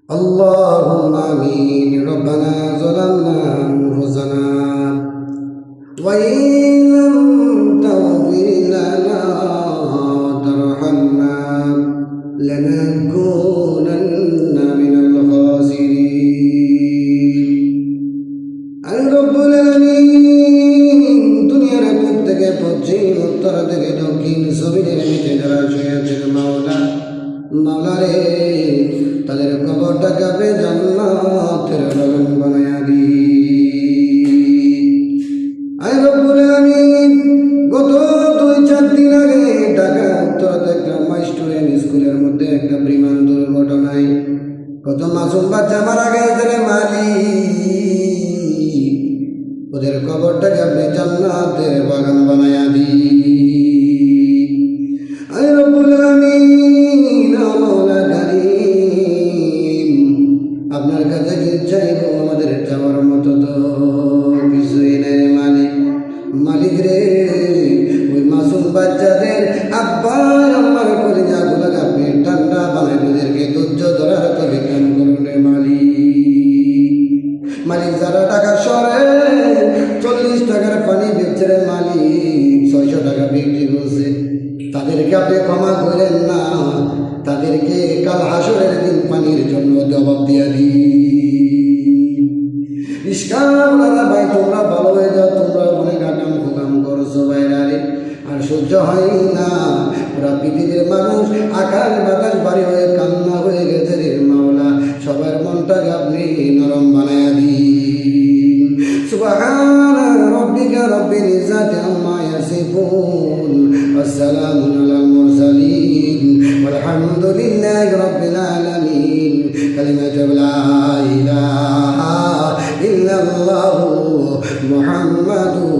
اللهم آمين. ربنا ظلمنا أنفسنا وإن لم تغفر لنا وترحمنا لنكونن من الخاسرين. أي رب العالمين দুনিয়ার বুক থেকে পশ্চিম উত্তর থেকে দক্ষিণ জমিনের নিচে যারা শুয়ে আছেন মাওলা রে, তাদের কবরটাকে আপনি জান্নাতের বাগান বানায়া দিন। আয় রব্বুল আলামিন, গত 2-4 দিন আগে ঢাকা উত্তরাতে একটা স্টুডেন্ট স্কুলের মধ্যে একটা বিমান দুর্ঘটনায় কত মাসুম বাচ্চা মারা গেছে রে মালিক, ওদের কবরটাকে আপনি জান্নাতের বাগান বানায়া দিন। আয় রব্বুল আলামিন, মাওলা কারীম, আপনার কাছে কি চাইবো? আমাদের চাওয়ার মতো তো কিছুই নেই মালিক রে। ওই মাসুম বাচ্চাদের আব্বা আম্মার কলিজাগুলোকে আপনি ঠান্ডা বানাই ওদেরকে ধৈর্য ধরার তো বিজ্ঞান করুন রে মালিক। যারা টাকা সরে 40 টাকার পানি বেচছে রে মালিক, 600 টাকা বিক্রি করছে, তাদেরকে আপনি ক্ষমা করেন না, তাদেরকে কাল হাসরের দিন পানির জন্য জবাব দিয়া দিন। ইসকামরা ভাই, তোমরা ভালো হয়ে যাও, তোমরা অনেক আকাম খোকাম করছো বাইরে, আর সহ্য হয় না। ওরা পৃথিবীর মানুষ, আকাশ বাতাস বাড়ি হয়ে কান্না হয়ে গেছে রে মাওলা, সবার মনটাকে আপনি নরম বানায়া দিন। সুবহানা রাব্বিকা রাব্বিল ইজ্জাতি আম্মা ইয়াসিফুন, ওয়াসসালামুন আলাল মুরসালিন, ওয়ালহামদুলিল্লাহি রাব্বিল আলামিন। কালিমাতু লা ইলাহা ইল্লাল্লাহু মুহাম্মাদুর